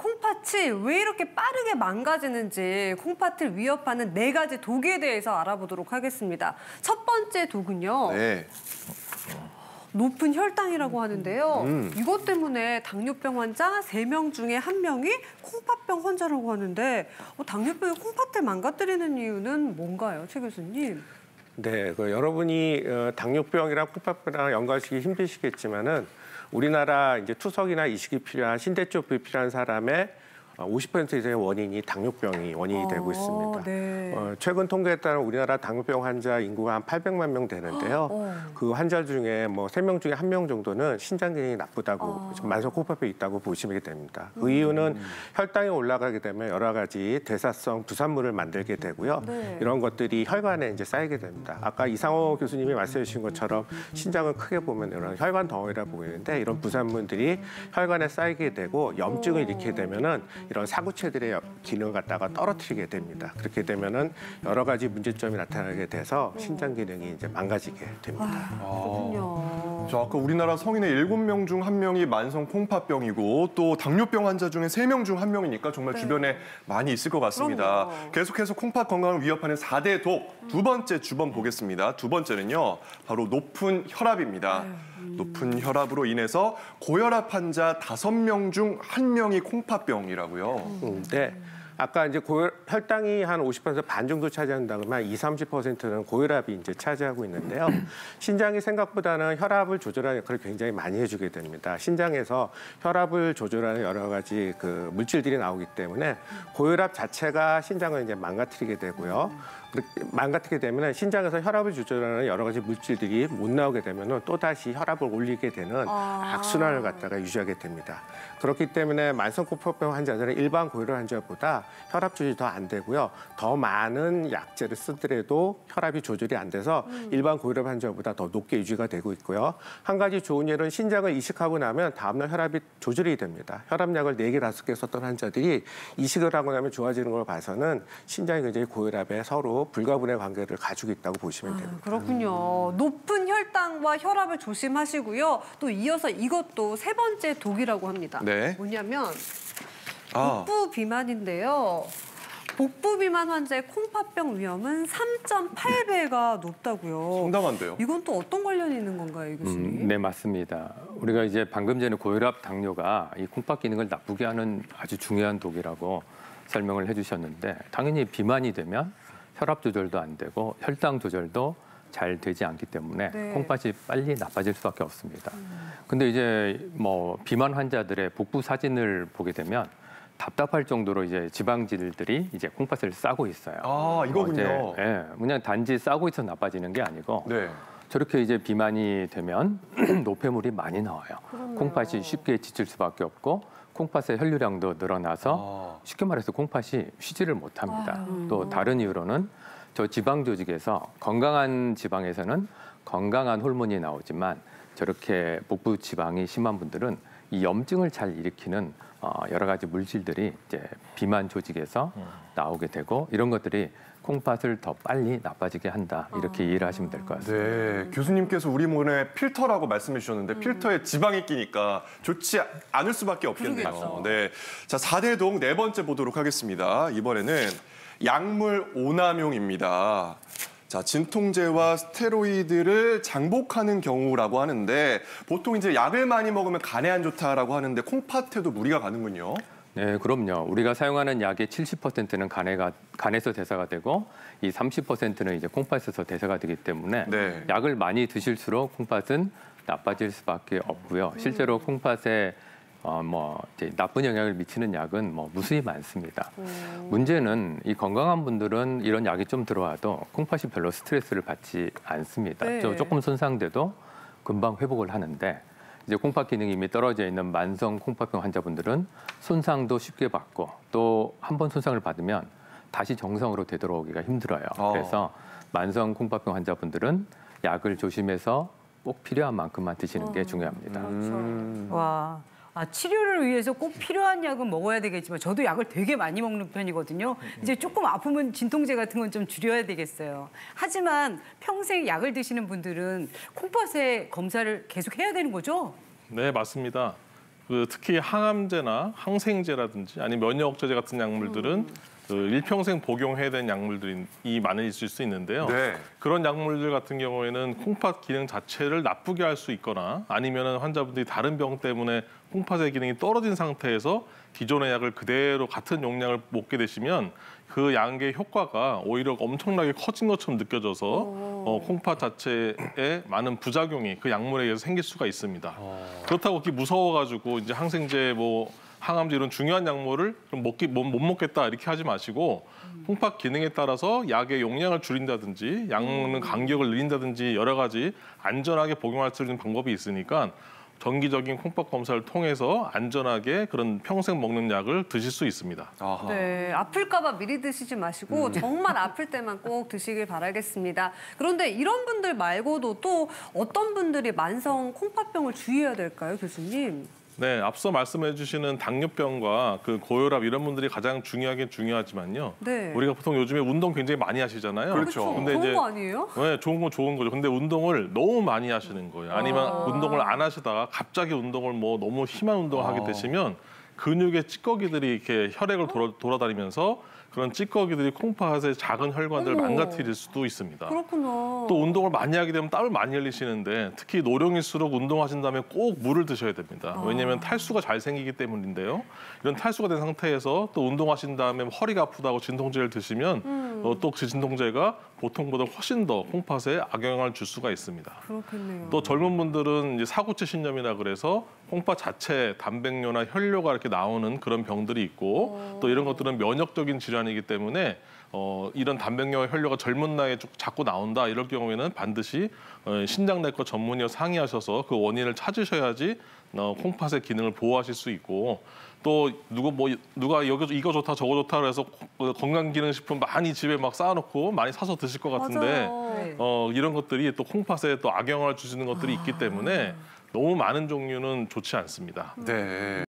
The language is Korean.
콩팥이 왜 이렇게 빠르게 망가지는지 콩팥을 위협하는 4가지 독에 대해서 알아보도록 하겠습니다. 첫 번째 독은요. 네. 높은 혈당이라고 하는데요. 이것 때문에 당뇨병 환자 3명 중에 1명이 콩팥병 환자라고 하는데 당뇨병이 콩팥을 망가뜨리는 이유는 뭔가요, 최 교수님? 네, 여러분이 당뇨병이랑 콩팥병이랑 연관시키기 힘드시겠지만은 우리나라 이제 투석이나 이식이 필요한 신대초입이 필요한 사람의 50% 이상의 원인이 당뇨병이 원인이 되고 있습니다. 네. 최근 통계에 따른 우리나라 당뇨병 환자 인구가 한 800만 명 되는데요. 그 환자 중에 뭐 3명 중에 1명 정도는 신장 기능이 나쁘다고 만성 콩팥병이 있다고 보시면 됩니다. 그 이유는 혈당이 올라가게 되면 여러 가지 대사성 부산물을 만들게 되고요. 네. 이런 것들이 혈관에 이제 쌓이게 됩니다. 아까 이상호 교수님이 말씀해 주신 것처럼 신장을 크게 보면 이런 혈관 덩어리라 보이는데 이런 부산물들이 혈관에 쌓이게 되고 염증을 일으키게 되면은 이런 사구체들의 기능을 갖다가 떨어뜨리게 됩니다. 그렇게 되면은 여러 가지 문제점이 나타나게 돼서 신장 기능이 이제 망가지게 됩니다. 그렇군요. 자, 아까 우리나라 성인의 7명 중 1명이 만성 콩팥병이고 또 당뇨병 환자 중에 3명 중 1명이니까 정말 주변에 많이 있을 것 같습니다. 그럼요. 계속해서 콩팥 건강을 위협하는 4대 독 두 번째 주범 보겠습니다. 두 번째는요, 바로 높은 혈압입니다. 높은 혈압으로 인해서 고혈압 환자 5명 중 1명이 콩팥병이라고요. 네. 아까 이제 혈당이 한 50% 반 정도 차지한다면 20~30%는 고혈압이 이제 차지하고 있는데요. 신장이 생각보다는 혈압을 조절하는 역할을 굉장히 많이 해주게 됩니다. 신장에서 혈압을 조절하는 여러 가지 그 물질들이 나오기 때문에 고혈압 자체가 신장을 이제 망가뜨리게 되고요. 망가뜨리게 되면 신장에서 혈압을 조절하는 여러 가지 물질들이 못 나오게 되면 또 다시 혈압을 올리게 되는 악순환을 갖다가 유지하게 됩니다. 그렇기 때문에 만성 콩팥병 환자들은 일반 고혈압 환자보다 혈압 조절이 더 안 되고요. 더 많은 약제를 쓰더라도 혈압이 조절이 안 돼서 일반 고혈압 환자보다 더 높게 유지가 되고 있고요. 한 가지 좋은 예는 신장을 이식하고 나면 다음날 혈압이 조절이 됩니다. 혈압약을 4개, 5개 썼던 환자들이 이식을 하고 나면 좋아지는 걸 봐서는 신장이 굉장히 고혈압에 서로 불가분의 관계를 가지고 있다고 보시면 됩니다. 그렇군요. 높은 혈당과 혈압을 조심하시고요. 또 이어서 이것도 3번째 독이라고 합니다. 네. 뭐냐면 복부 비만인데요. 복부 비만 환자의 콩팥병 위험은 3.8배가 높다고요. 상당한데요. 이건 또 어떤 관련이 있는 건가요, 교수님? 네, 맞습니다. 우리가 이제 방금 전에 고혈압, 당뇨가 이 콩팥 기능을 나쁘게 하는 아주 중요한 독이라고 설명을 해주셨는데 당연히 비만이 되면 혈압 조절도 안 되고 혈당 조절도 잘 되지 않기 때문에 네. 콩팥이 빨리 나빠질 수밖에 없습니다. 근데 이제 뭐 비만 환자들의 복부 사진을 보게 되면 답답할 정도로 이제 지방질들이 이제 콩팥을 싸고 있어요. 아, 이거군요. 예, 그냥 단지 싸고 있어 나빠지는 게 아니고 네. 저렇게 이제 비만이 되면 노폐물이 많이 나와요. 그러네요. 콩팥이 쉽게 지칠 수밖에 없고 콩팥의 혈류량도 늘어나서 쉽게 말해서 콩팥이 쉬지를 못합니다. 또 다른 이유로는 저 지방 조직에서 건강한 지방에서는 건강한 호르몬이 나오지만 저렇게 복부 지방이 심한 분들은 이 염증을 잘 일으키는 여러 가지 물질들이 이제 비만 조직에서 나오게 되고 이런 것들이 콩팥을 더 빨리 나빠지게 한다 이렇게 이해를 하시면 될 것 같습니다. 네, 교수님께서 우리 몸에 필터라고 말씀해 주셨는데 필터에 지방이 끼니까 좋지 않을 수밖에 없겠네요. 그러겠죠. 네, 자 4대 독 4번째 보도록 하겠습니다. 이번에는 약물 오남용입니다. 자, 진통제와 스테로이드를 장복하는 경우라고 하는데 보통 이제 약을 많이 먹으면 간에 안 좋다라고 하는데 콩팥에도 무리가 가는군요. 네, 그럼요. 우리가 사용하는 약의 70%는 간에서 대사가 되고 이 30%는 이제 콩팥에서 대사가 되기 때문에 네. 약을 많이 드실수록 콩팥은 나빠질 수밖에 없고요. 실제로 콩팥에 이제 나쁜 영향을 미치는 약은 무수히 많습니다. 문제는 이 건강한 분들은 이런 약이 좀 들어와도 콩팥이 별로 스트레스를 받지 않습니다. 네. 조금 손상돼도 금방 회복을 하는데 이제 콩팥 기능이 이미 떨어져 있는 만성 콩팥병 환자분들은 손상도 쉽게 받고 또 한 번 손상을 받으면 다시 정상으로 되돌아오기가 힘들어요. 그래서 만성 콩팥병 환자분들은 약을 조심해서 꼭 필요한 만큼만 드시는 게 중요합니다. 와. 치료를 위해서 꼭 필요한 약은 먹어야 되겠지만 저도 약을 되게 많이 먹는 편이거든요. 이제 조금 아프면 진통제 같은 건 좀 줄여야 되겠어요. 하지만 평생 약을 드시는 분들은 콩팥에 검사를 계속 해야 되는 거죠? 네, 맞습니다. 특히 항암제나 항생제라든지 아니면 면역 억제제 같은 약물들은 일평생 복용해야 되는 약물들이 많이 있을 수 있는데요. 네. 그런 약물들 같은 경우에는 콩팥 기능 자체를 나쁘게 할 수 있거나 아니면 환자분들이 다른 병 때문에 콩팥의 기능이 떨어진 상태에서 기존의 약을 그대로 같은 용량을 먹게 되시면 그 약의 효과가 오히려 엄청나게 커진 것처럼 느껴져서 콩팥 자체에 많은 부작용이 그 약물에 의해서 생길 수가 있습니다. 그렇다고 그렇게 무서워가지고 이제 항생제 항암제 이런 중요한 약물을 좀 못 먹겠다 이렇게 하지 마시고 콩팥 기능에 따라서 약의 용량을 줄인다든지 약 먹는 간격을 늘린다든지 여러 가지 안전하게 복용할 수 있는 방법이 있으니까 정기적인 콩팥 검사를 통해서 안전하게 그런 평생 먹는 약을 드실 수 있습니다. 아하. 네, 아플까봐 미리 드시지 마시고 정말 아플 때만 꼭 드시길 바라겠습니다. 그런데 이런 분들 말고도 또 어떤 분들이 만성 콩팥병을 주의해야 될까요, 교수님? 네, 앞서 말씀해 주시는 당뇨병과 그 고혈압 이런 분들이 가장 중요하지만요. 네. 우리가 보통 요즘에 운동 굉장히 많이 하시잖아요. 그렇죠. 근데 좋은 이제 거 아니에요? 네, 좋은 건 좋은 거죠. 근데 운동을 너무 많이 하시는 거예요. 아니면 운동을 안 하시다가 갑자기 운동을 너무 심한 운동을 하게 되시면 근육의 찌꺼기들이 이렇게 혈액을 돌아다니면서 그런 찌꺼기들이 콩팥의 작은 혈관들을 어머. 망가뜨릴 수도 있습니다. 그렇구나. 또 운동을 많이 하게 되면 땀을 많이 흘리시는데 특히 노령일수록 운동하신 다음에 꼭 물을 드셔야 됩니다. 왜냐하면 탈수가 잘 생기기 때문인데요. 이런 탈수가 된 상태에서 또 운동하신 다음에 허리가 아프다고 진통제를 드시면 또 그 진통제가 보통보다 훨씬 더 콩팥에 악영향을 줄 수가 있습니다. 그렇겠네요. 또 젊은 분들은 이제 사구체 신염이라 그래서 콩팥 자체 단백뇨나 혈뇨가 이렇게 나오는 그런 병들이 있고 또 이런 것들은 면역적인 질환이기 때문에 이런 단백뇨와 혈뇨가 젊은 나이에 자꾸 나온다 이럴 경우에는 반드시 신장내과 전문의와 상의하셔서 그 원인을 찾으셔야지 콩팥의 기능을 보호하실 수 있고 또 누가 여기 이거 좋다 저거 좋다 그래서 건강기능식품 많이 집에 막 쌓아놓고 많이 사서 드실 것 같은데 맞아요. 이런 것들이 또 콩팥에 또 악영향을 주시는 것들이 있기 때문에 너무 많은 종류는 좋지 않습니다. 네.